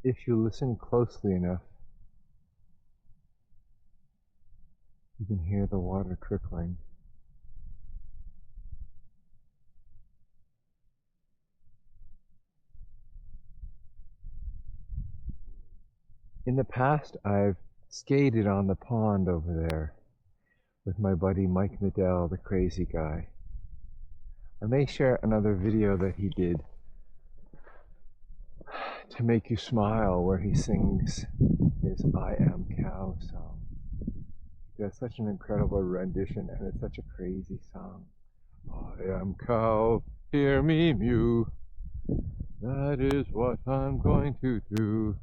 If you listen closely enough, you can hear the water trickling. In the past, I've skated on the pond over there with my buddy Mike Medell, the crazy guy. I may share another video that he did to make you smile where he sings his I Am Cow song. He does such an incredible rendition and it's such a crazy song. I am cow, hear me mew. That is what I'm going to do.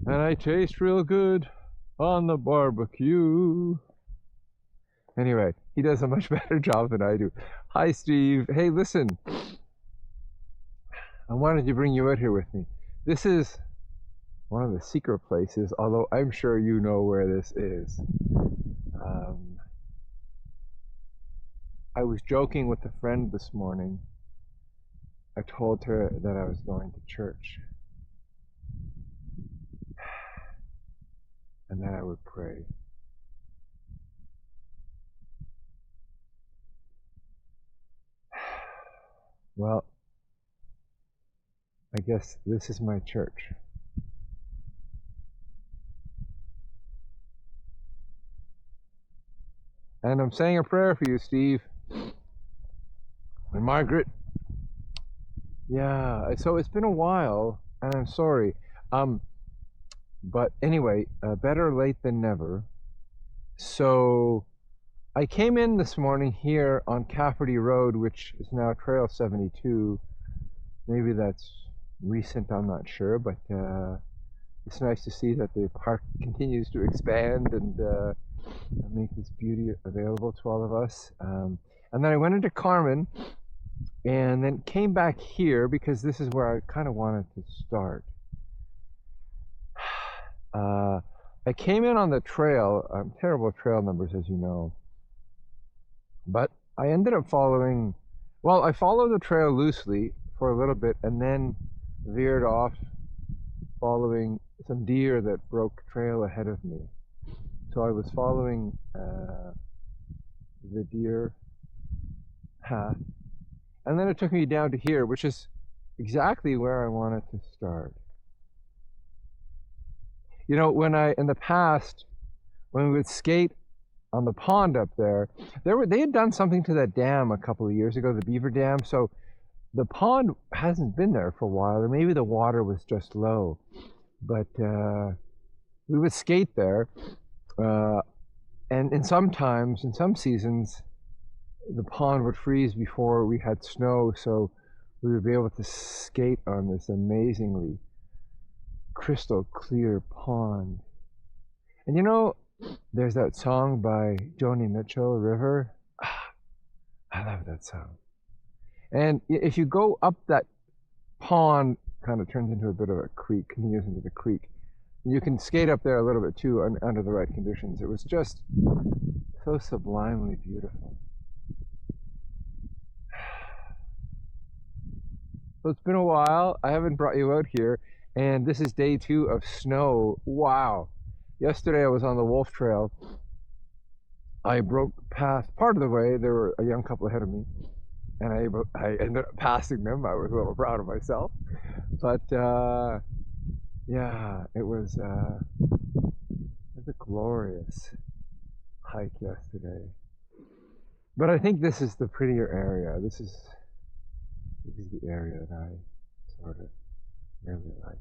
And I taste real good on the barbecue. Anyway, he does a much better job than I do. Hi, Steve. Hey, listen. I wanted to bring you out here with me. This is one of the secret places, although I'm sure you know where this is. I was joking with a friend this morning. I told her that I was going to church and that I would pray. Well, I guess this is my church. And I'm saying a prayer for you, Steve. And Margaret. Yeah, so it's been a while, and I'm sorry. But anyway, better late than never. So I came in this morning here on Cafferty Road, which is now Trail 72. Maybe that's recent, I'm not sure, but it's nice to see that the park continues to expand and make this beauty available to all of us. And then I went into Carman and then came back here because this is where I kind of wanted to start. I came in on the trail, terrible trail numbers as you know, but I ended up following, well, I followed the trail loosely for a little bit and then veered off following some deer that broke trail ahead of me. So I was following the deer path, and then it took me down to here, which is exactly where I wanted to start. You know, in the past, when we would skate on the pond up there, they had done something to that dam a couple of years ago, the beaver dam. So the pond hasn't been there for a while, or maybe the water was just low. But we would skate there, and in some seasons, the pond would freeze before we had snow, so we would be able to skate on this amazingly crystal clear pond. And you know, there's that song by Joni Mitchell, River. I love that song. And if you go up that pond, kind of turns into a bit of a creek, continues into the creek. You can skate up there a little bit too under the right conditions. It was just so sublimely beautiful. So it's been a while. I haven't brought you out here, and this is day 2 of snow. Wow. Yesterday I was on the Wolf Trail. I broke past part of the way. There were a young couple ahead of me, and I ended up passing them. I was a little proud of myself. But yeah, it was a glorious hike yesterday. But I think this is the prettier area. This is the area that I sort of really like.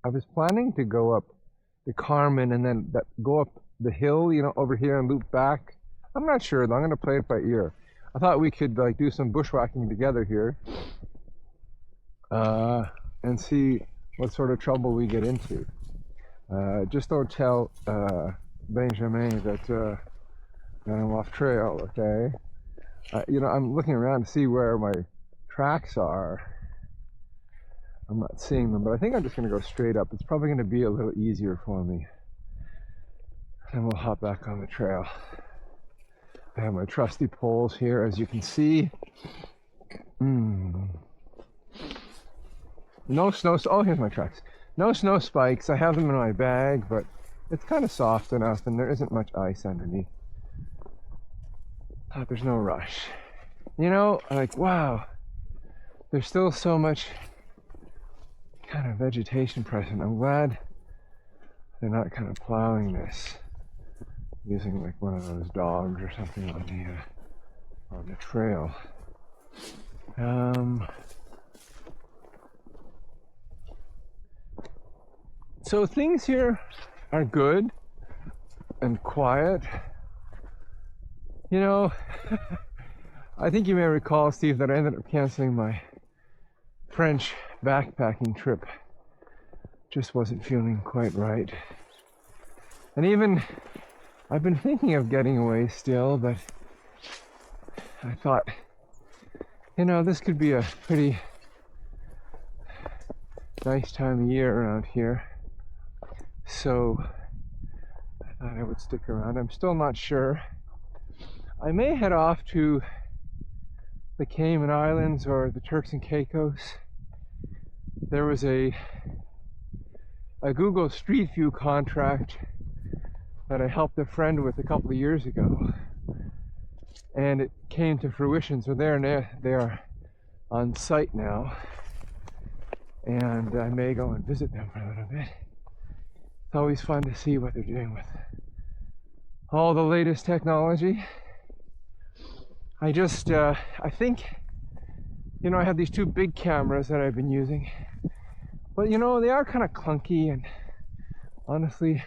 I was planning to go up the Carman and then go up the hill, you know, over here and loop back. I'm not sure though. I'm going to play it by ear. I thought we could like do some bushwhacking together here and see what sort of trouble we get into. Just don't tell Benjamin that I'm off trail, okay? You know, I'm looking around to see where my tracks are. I'm not seeing them, but I think I'm just going to go straight up. It's probably going to be a little easier for me. And we'll hop back on the trail. I have my trusty poles here, as you can see. No snow. Oh, here's my tracks. No snow spikes. I have them in my bag, but it's kind of soft enough, and there isn't much ice underneath. There's no rush. You know, like, wow, there's still so much kind of vegetation present. I'm glad they're not kind of plowing this using like one of those dogs or something on the trail. So things here are good and quiet. You know, I think you may recall, Steve, that I ended up canceling my French backpacking trip. Just wasn't feeling quite right. And even, I've been thinking of getting away still, but I thought, you know, this could be a pretty nice time of year around here. So I thought I would stick around. I'm still not sure. I may head off to the Cayman Islands or the Turks and Caicos. There was a Google Street View contract that I helped a friend with a couple of years ago, and it came to fruition. So they are on site now, and I may go and visit them for a little bit. It's always fun to see what they're doing with all the latest technology. I think, you know, I have these two big cameras that I've been using, but you know, they are kind of clunky, and honestly,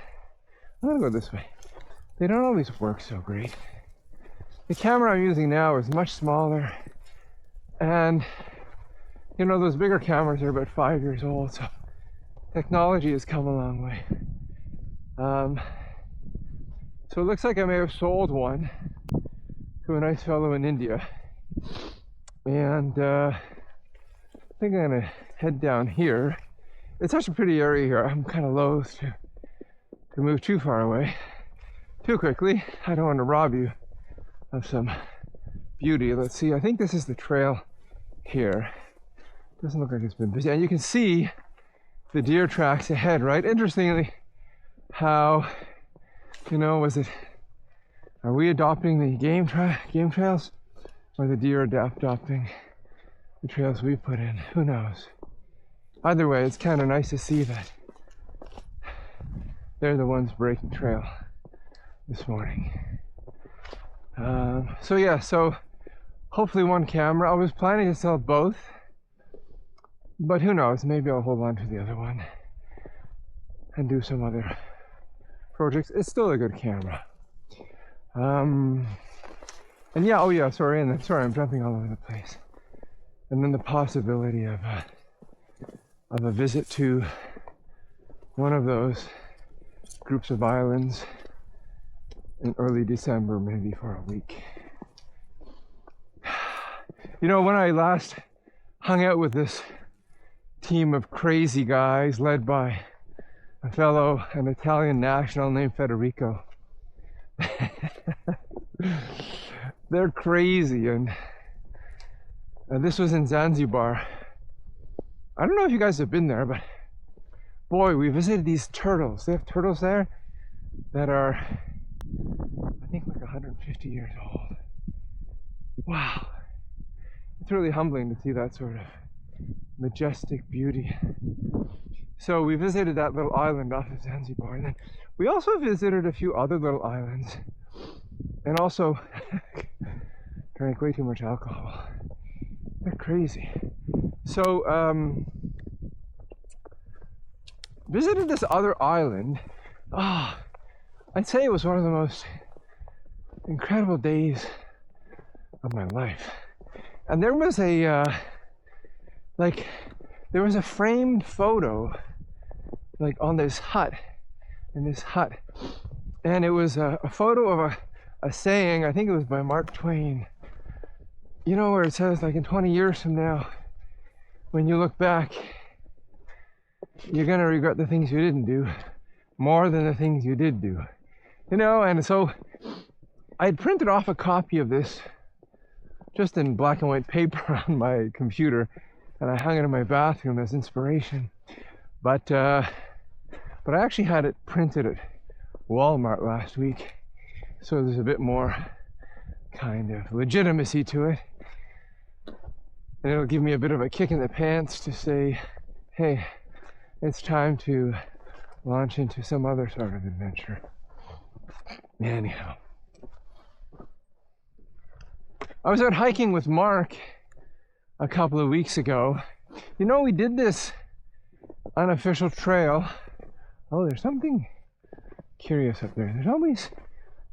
I'm gonna go this way. They don't always work so great. The camera I'm using now is much smaller, and you know, those bigger cameras are about 5 years old, so technology has come a long way. So it looks like I may have sold one to a nice fellow in India, and I think I'm gonna head down here. It's such a pretty area here. I'm kind of loath to move too far away too quickly. I don't want to rob you of some beauty. Let's see, I think this is the trail here. Doesn't look like it's been busy, and you can see the deer tracks ahead, right? Interestingly, how, you know, are we adopting the game trails, or the deer adopting the trails we put in? Who knows? Either way, it's kind of nice to see that they're the ones breaking trail this morning. So yeah, so hopefully one camera. I was planning to sell both, but who knows? Maybe I'll hold on to the other one and do some other projects. It's still a good camera. And yeah, oh yeah, sorry, I'm jumping all over the place. And then the possibility of a visit to one of those groups of islands in early December, maybe for a week. You know, when I last hung out with this team of crazy guys led by an Italian national named Federico, they're crazy, and this was in Zanzibar. I don't know if you guys have been there, but boy, we visited these turtles. They have turtles there that are, I think, like 150 years old. Wow. It's really humbling to see that sort of majestic beauty. So we visited that little island off of Zanzibar, and then we also visited a few other little islands, and also drank way too much alcohol. They're crazy. So visited this other island. I'd say it was one of the most incredible days of my life. And there was a there was a framed photo like on this hut, and it was a photo of a saying, I think it was by Mark Twain, you know, where it says, like, in 20 years from now, when you look back, you're gonna regret the things you didn't do more than the things you did do, you know. And so I had printed off a copy of this just in black and white paper on my computer, and I hung it in my bathroom as inspiration. But I actually had it printed at Walmart last week, so there's a bit more kind of legitimacy to it. And it'll give me a bit of a kick in the pants to say, hey, it's time to launch into some other sort of adventure. Anyhow, I was out hiking with Mark a couple of weeks ago. You know, we did this unofficial trail. Oh, there's something curious up there. There's always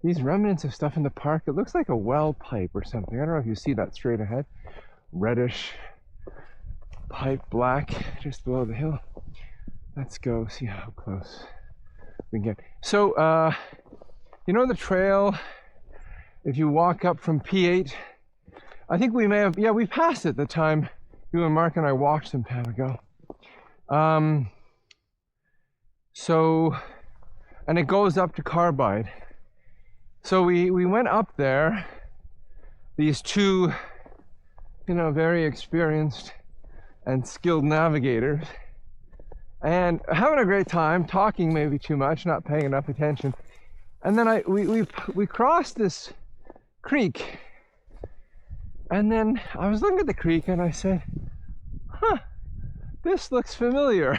these remnants of stuff in the park. It looks like a well pipe or something. I don't know if you see that straight ahead. Reddish pipe, black, just below the hill. Let's go see how close we can get. So, you know the trail, if you walk up from P8, I think we may have, yeah, we passed it the time you and Mark and I walked some time ago. So, and it goes up to Carbide. So we went up there, these two, you know, very experienced and skilled navigators, and having a great time, talking maybe too much, not paying enough attention. And then we crossed this creek, and then I was looking at the creek and I said, huh, this looks familiar.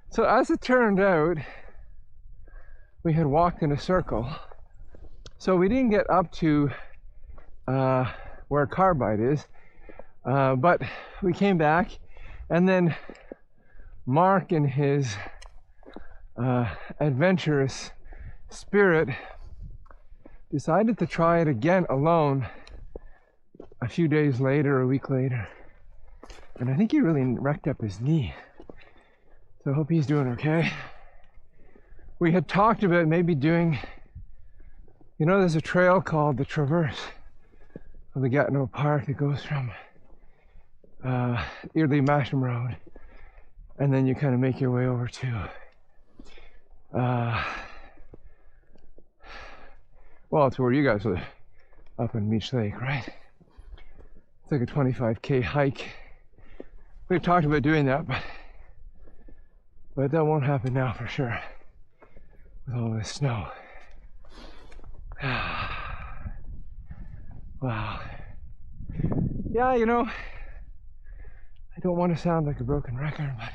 So as it turned out, we had walked in a circle. So we didn't get up to where Carbide is, but we came back, and then Mark, in his adventurous spirit, decided to try it again alone a few days later, a week later. And I think he really wrecked up his knee. So I hope he's doing okay. We had talked about maybe doing, you know, there's a trail called the Traverse of the Gatineau Park that goes from Eardley Masham Road, and then you kind of make your way over to well, it's where you guys live, up in Meech Lake, right? It's like a 25k hike. We've talked about doing that, but that won't happen now for sure with all this snow. Wow. Yeah, you know, I don't want to sound like a broken record, but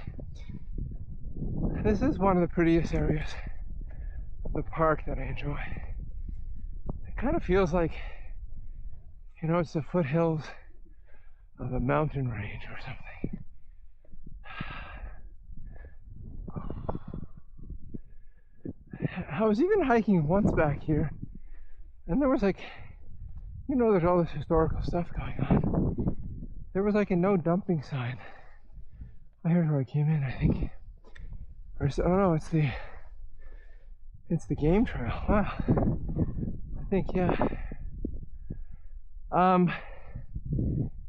this is one of the prettiest areas of the park that I enjoy. It kind of feels like, you know, it's the foothills of a mountain range or something. I was even hiking once back here, and there was like, you know, there's all this historical stuff going on. There was like a no dumping sign. Here's where I came in, I think. Or, oh no, it's the game trail. Wow. I think, yeah.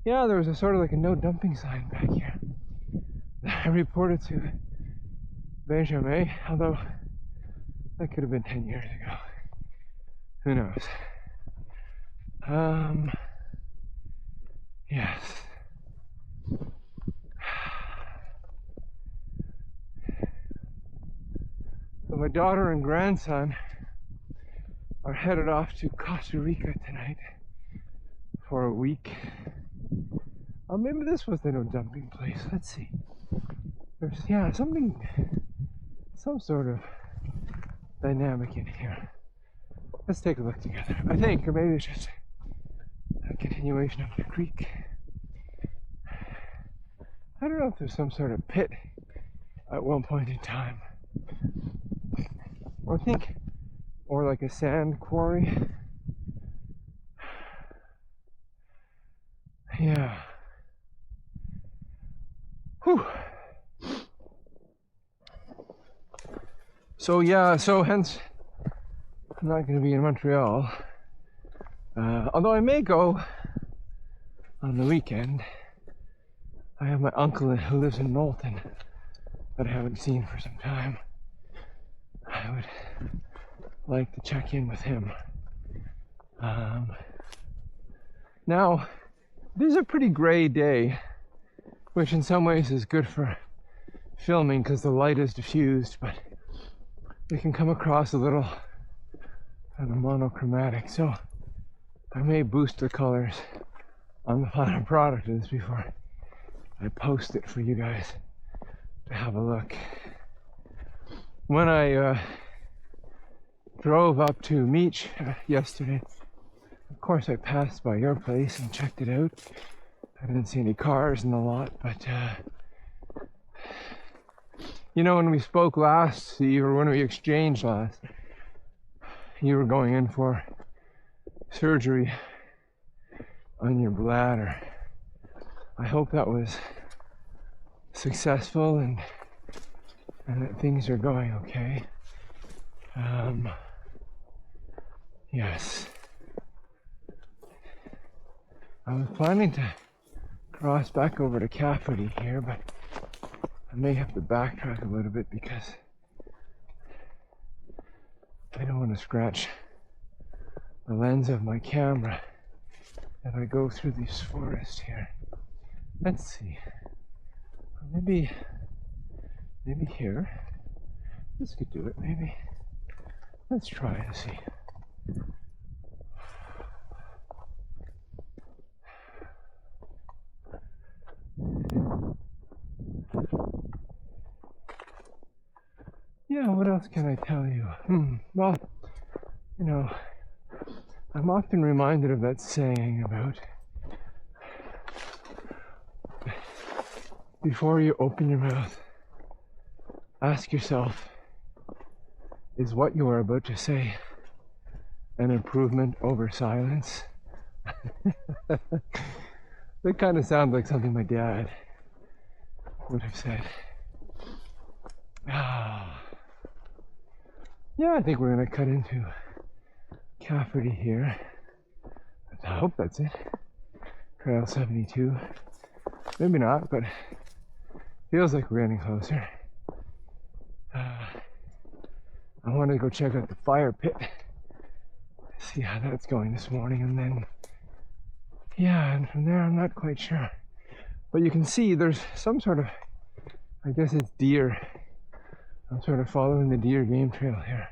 Yeah, there was a sort of like a no dumping sign back here. I reported to Benjamin, although that could have been 10 years ago. Who knows? Yes. So my daughter and grandson are headed off to Costa Rica tonight for a week. Oh, maybe this was the no dumping place. Let's see. There's, yeah, some sort of dynamic in here. Let's take a look together. I think, or maybe it's just a continuation of the creek. I don't know if there's some sort of pit at one point in time. Or I think, or like a sand quarry. Yeah. Whew. So yeah, so hence I'm not going to be in Montreal. Although I may go on the weekend. I have my uncle who lives in Knowlton that I haven't seen for some time. I would like to check in with him Now, this is a pretty gray day, which in some ways is good for filming because the light is diffused, but it can come across a little kind of monochromatic. So I may boost the colors on the final product of this before I post it for you guys to have a look. When I drove up to Meech yesterday, of course I passed by your place and checked it out. I didn't see any cars in the lot, but you know, when we spoke last, or when we exchanged last, you were going in for surgery on your bladder. I hope that was successful and that things are going okay. Yes. I was planning to cross back over to Cafferty here, but I may have to backtrack a little bit because I don't want to scratch the lens of my camera if I go through this forest here. Let's see. Maybe here. This could do it, maybe. Let's try and see. Yeah, what else can I tell you? Well, you know, I'm often reminded of that saying about before you open your mouth, ask yourself, is what you are about to say an improvement over silence? That kind of sounds like something my dad would have said. Yeah, I think we're gonna cut into Cafferty here. I hope that's it. Trail 72. Maybe not, but feels like we're getting closer. I want to go check out the fire pit, see how that's going this morning, and then, yeah, and from there I'm not quite sure. But you can see there's some sort of, I guess it's deer. I'm sort of following the deer game trail here.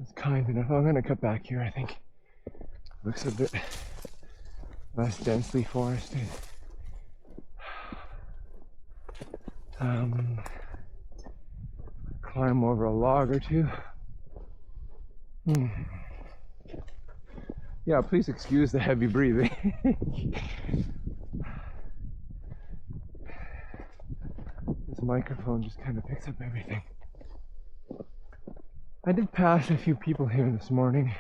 It's kind enough. I'm going to cut back here, I think. Looks a bit less densely forested. Climb over a log or two. Yeah, please excuse the heavy breathing. This microphone just kind of picks up everything. I did pass a few people here this morning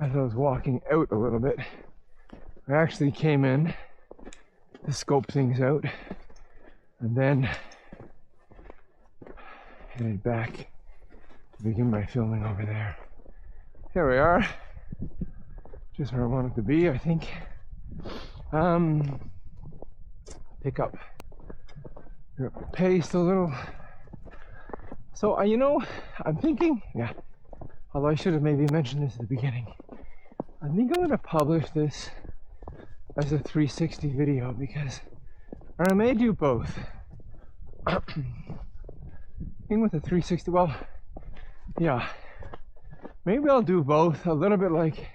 as I was walking out a little bit. I actually came in to scope things out and then headed back to begin my filming over there. Here we are, just where I wanted to be, I think. Pick up your pace a little. So, you know, I'm thinking, yeah, although I should have maybe mentioned this at the beginning, I think I'm going to publish this as a 360 video because, or I may do both. Thing with the 360, well, yeah, maybe I'll do both, a little bit like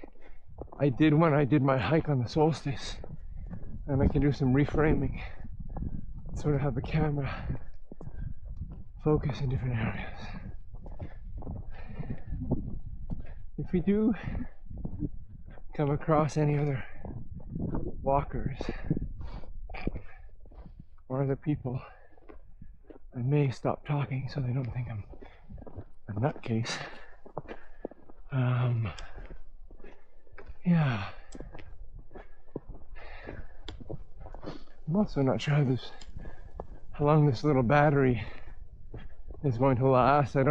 I did when I did my hike on the solstice, and I can do some reframing, sort of have the camera focus in different areas. If we do come across any other walkers or other people, I may stop talking so they don't think I'm a nutcase. Yeah. I'm also not sure how long this little battery is going to last. I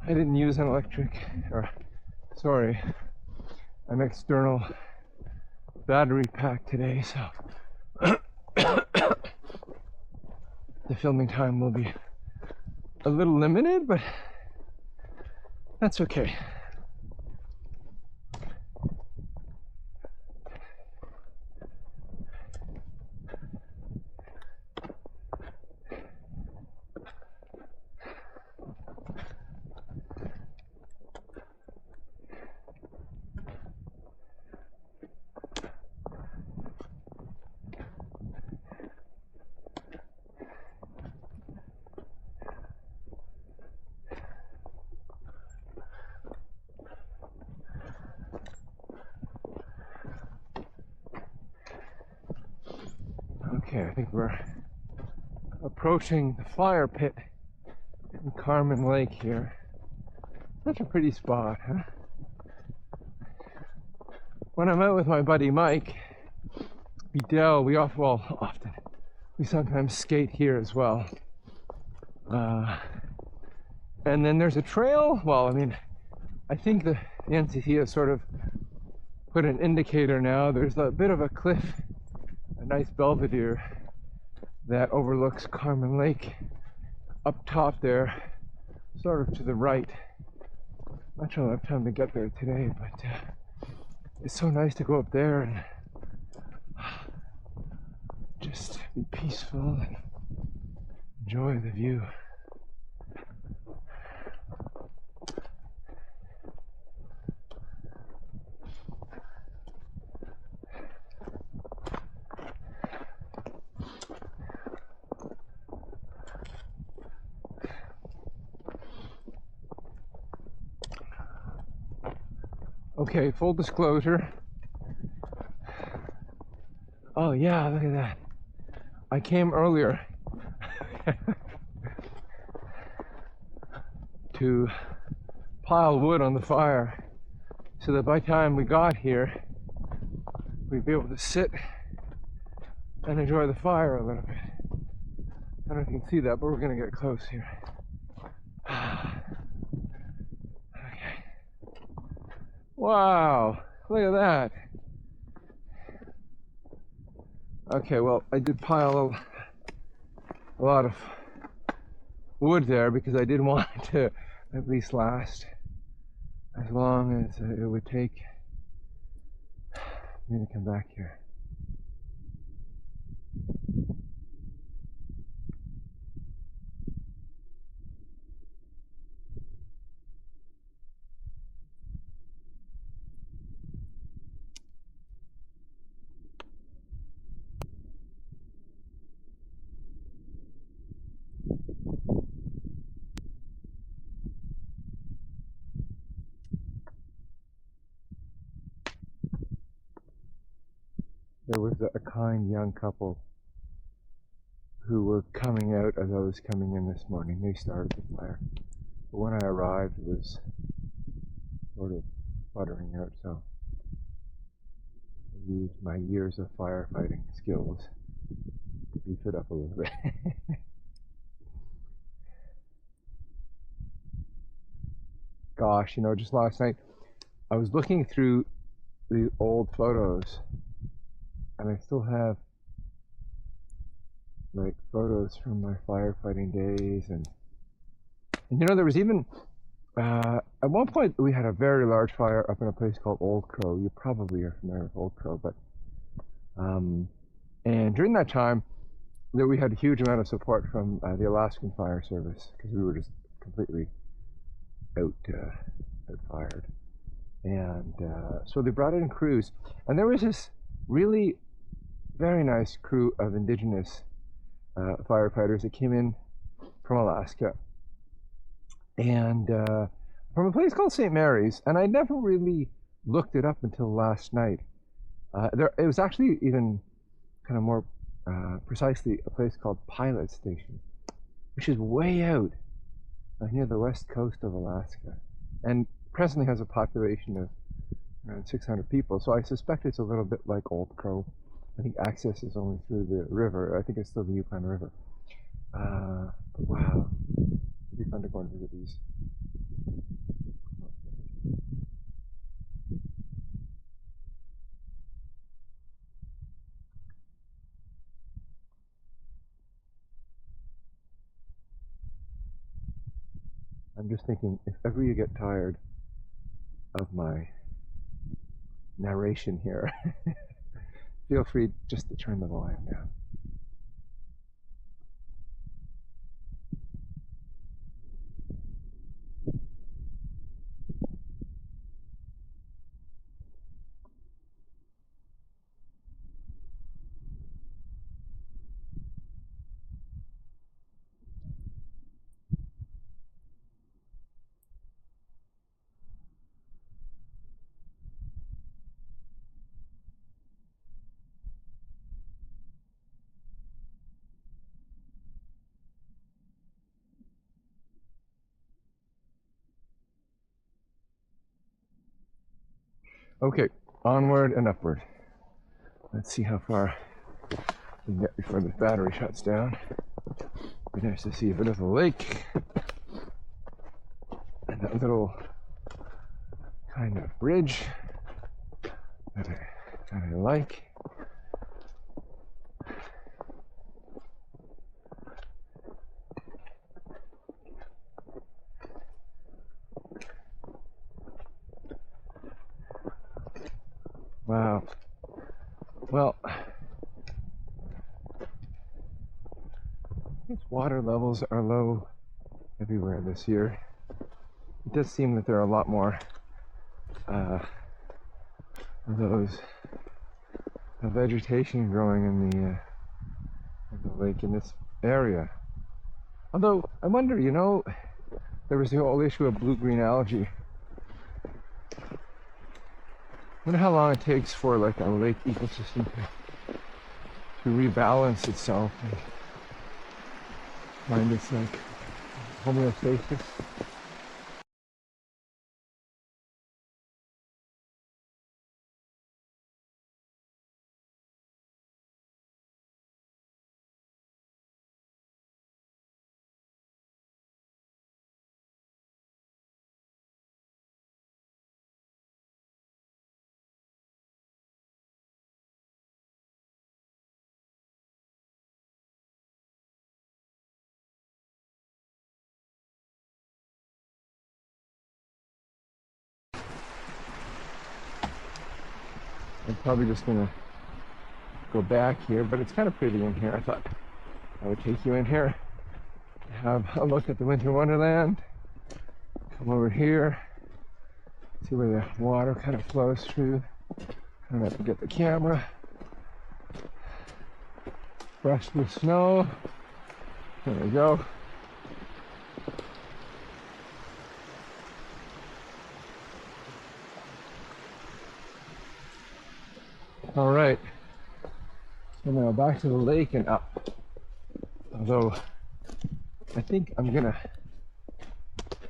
didn't use an an external battery pack today, so the filming time will be a little limited, but that's okay. Okay, I think we're approaching the fire pit in Carman Lake here. Such a pretty spot, huh? When I'm out with my buddy Mike Bedell, we sometimes skate here as well. And then there's a trail. Well, I mean, I think the NCT has sort of put an indicator now. There's a bit of a cliff, a nice belvedere that overlooks Carman Lake up top there, sort of to the right. Not sure I'll have time to get there today, but it's so nice to go up there and just be peaceful and enjoy the view. Okay, full disclosure. Oh yeah, look at that. I came earlier to pile wood on the fire so that by the time we got here, we'd be able to sit and enjoy the fire a little bit. I don't know if you can see that, but we're gonna get close here. Okay. Wow, look at that. Okay, well, I did pile a lot of wood there because I did want it to at least last as long as it would take me to come back here. There was a kind young couple who were coming out as I was coming in this morning. They started the fire. But when I arrived, it was sort of sputtering out, so I used my years of firefighting skills to beef it up a little bit. Gosh, you know, just last night, I was looking through the old photos, and I still have like photos from my firefighting days, and you know, there was even at one point we had a very large fire up in a place called Old Crow. You probably are familiar with Old Crow, but and during that time, we had a huge amount of support from the Alaskan Fire Service because we were just completely outfired, and so they brought in crews, and there was this really very nice crew of indigenous firefighters that came in from Alaska, and from a place called St. Mary's, and I never really looked it up until last night. It was actually even kind of more precisely a place called Pilot Station, which is way out near the west coast of Alaska, and presently has a population of around 600 people. So I suspect it's a little bit like Old Crow. I think access is only through the river. I think it's still the Yukon River. But wow, it'd be fun to go and visit these. I'm just thinking, if ever you get tired of my narration here, feel free just to turn the volume down. Okay, onward and upward. Let's see how far we can get before the battery shuts down. Be nice to see a bit of the lake and that little kind of bridge that I like. Wow. Well, its water levels are low everywhere this year. It does seem that there are a lot more of those vegetation growing in the lake in this area. Although, I wonder, you know, there was the whole issue of blue-green algae. I wonder how long it takes for like a lake ecosystem to rebalance itself and find its like homeostasis. I'm probably just gonna go back here, but it's kind of pretty in here. I thought I would take you in here, have a look at the Winter Wonderland, come over here, see where the water kind of flows through. I don't have to get the camera, brush the snow. There we go. All right, so now back to the lake and up. Although I think I'm gonna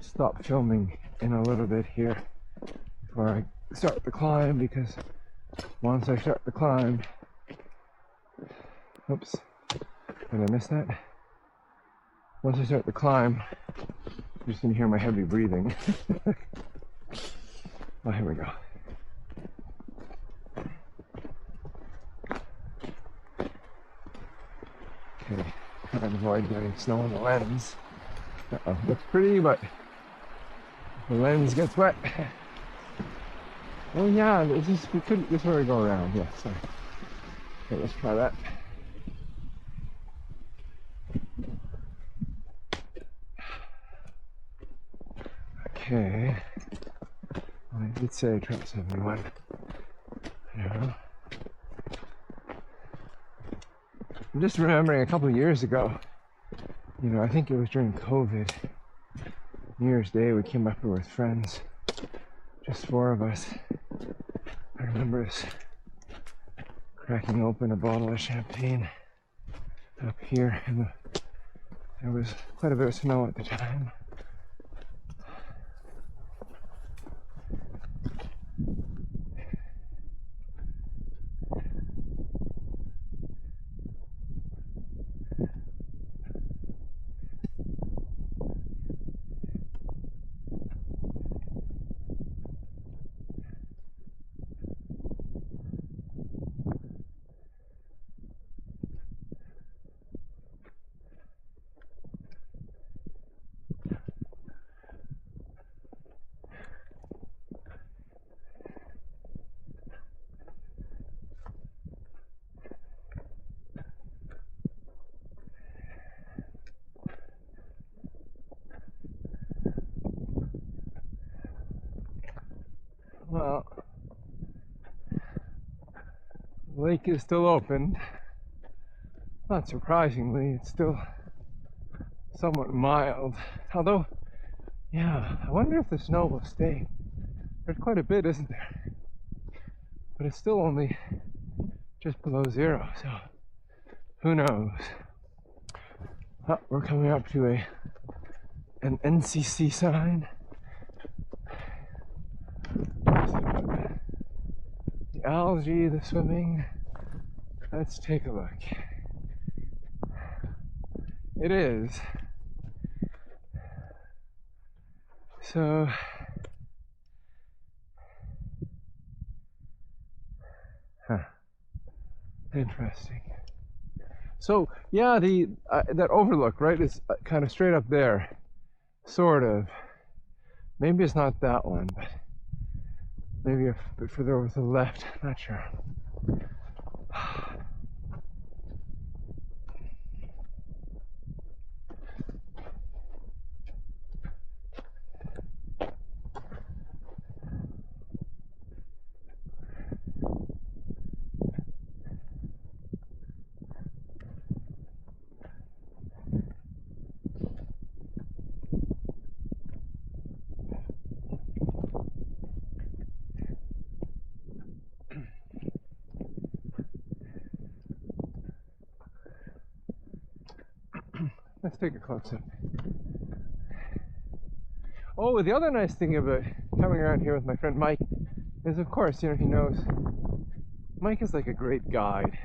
stop filming in a little bit here before I start the climb, because once I start the climb, oops, did I miss that? Once I start the climb, you're just gonna hear my heavy breathing. Oh, here we go. Okay, try to avoid getting snow on the lens. Uh-oh, looks pretty, but the lens gets wet. Oh yeah, this is where we go around. Yeah, sorry. Okay, let's try that. Okay. I did say trap 71. Yeah. I'm just remembering a couple of years ago, you know, I think it was during COVID, New Year's Day, we came up here with friends, just 4 of us. I remember us cracking open a bottle of champagne up here, and there was quite a bit of snow at the time. Well, the lake is still open. Not surprisingly, it's still somewhat mild. Although, yeah, I wonder if the snow will stay. There's quite a bit, isn't there? But it's still only just below 0, so who knows? Oh, we're coming up to an NCC sign. algae, the swimming. Let's take a look. It is. So, interesting. So, yeah, the that overlook, right, is kind of straight up there, sort of. Maybe it's not that one, but maybe a bit further over to the left. Not sure. Let's take a close up. Oh, the other nice thing about coming around here with my friend Mike is, of course, he knows. Mike is like a great guide,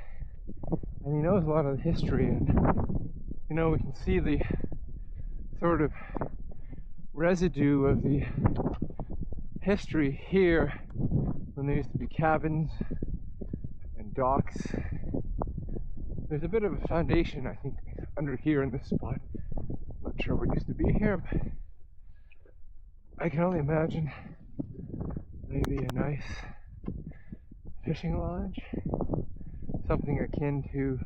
and he knows a lot of the history, and we can see the sort of residue of the history here when there used to be cabins and docks. There's a bit of a foundation, I think, under here in this spot. Not sure what used to be here, but I can only imagine maybe a nice fishing lodge, something akin to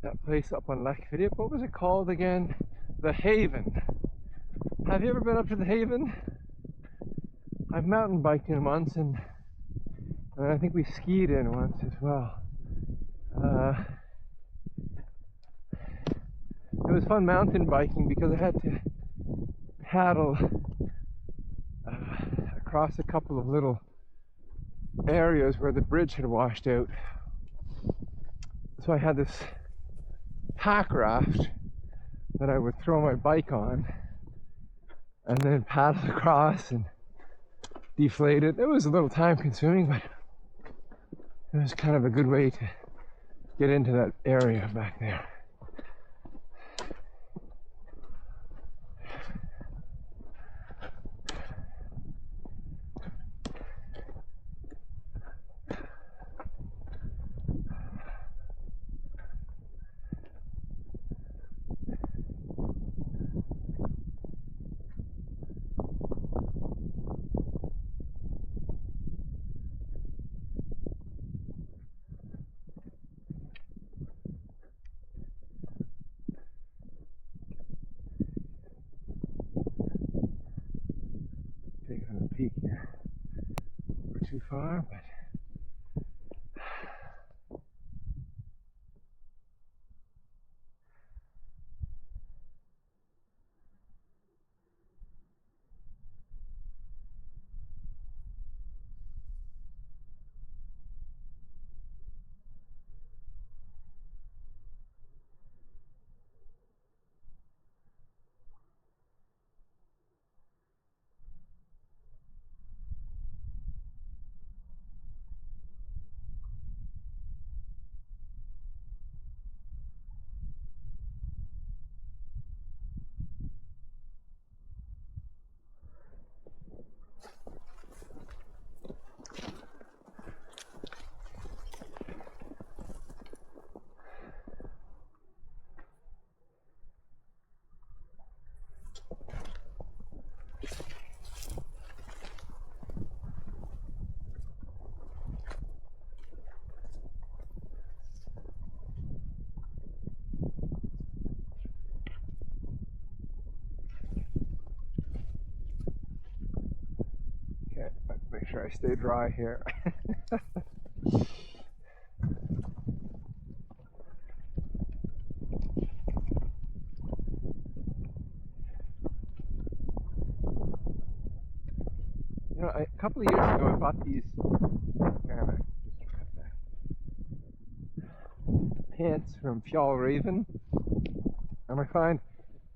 that place up on Lake Philippe. What was it called again? The Haven. Have you ever been up to the Haven? I've mountain biked in once, and I think we skied in once as well. It was fun mountain biking because I had to paddle across a couple of little areas where the bridge had washed out. So I had this pack raft that I would throw my bike on and then paddle across and deflate it. It was a little time consuming, but it was kind of a good way to get into that area back there. Peak here. We're too far, but okay, let's make sure I stay dry here. A couple of years ago I bought these pants from Fjallraven, and I find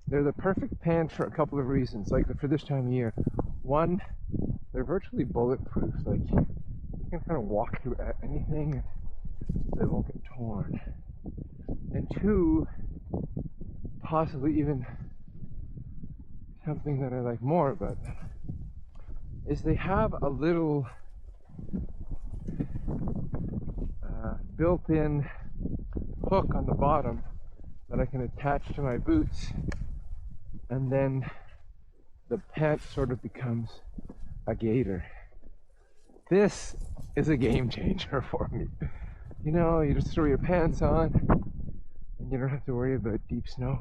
they're the perfect pants for a couple of reasons, like for this time of year. One, they're virtually bulletproof. Like, you can kind of walk through anything that won't get torn. And two, possibly even something that I like more about them, is they have a little built-in hook on the bottom that I can attach to my boots, and then the pant sort of becomes a gaiter. This is a game changer for me. You know, you just throw your pants on and you don't have to worry about deep snow.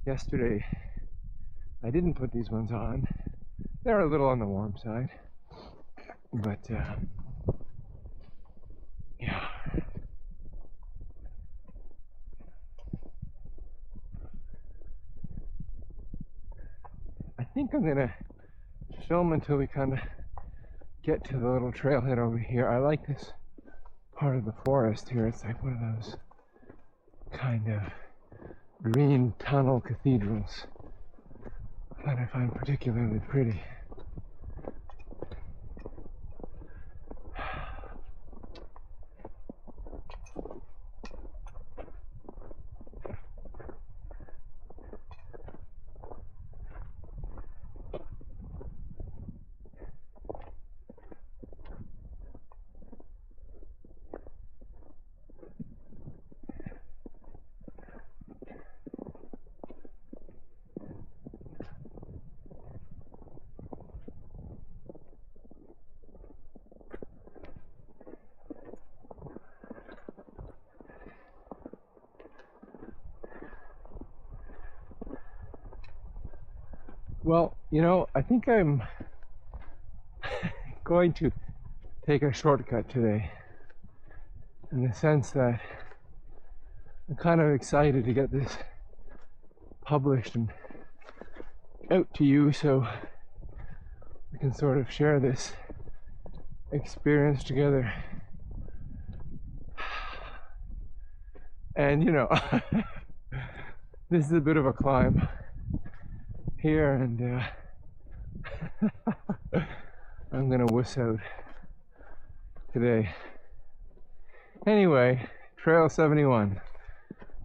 Yesterday, I didn't put these ones on. They're a little on the warm side, but yeah. I think I'm gonna film until we kind of get to the little trailhead over here. I like this part of the forest here. It's like one of those kind of green tunnel cathedrals that I find particularly pretty. Well, you know, I think I'm going to take a shortcut today, in the sense that I'm kind of excited to get this published and out to you so we can sort of share this experience together. And you know, this is a bit of a climb here, and I'm gonna wuss out today. Anyway, Trail 71,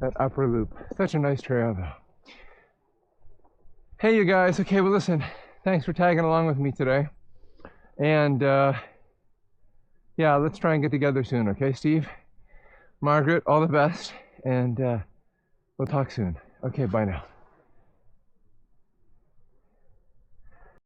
that upper loop. Such a nice trail though. Hey you guys, okay, well listen, thanks for tagging along with me today. And yeah, let's try and get together soon, okay, Steve? Margaret, all the best, and we'll talk soon. Okay, bye now.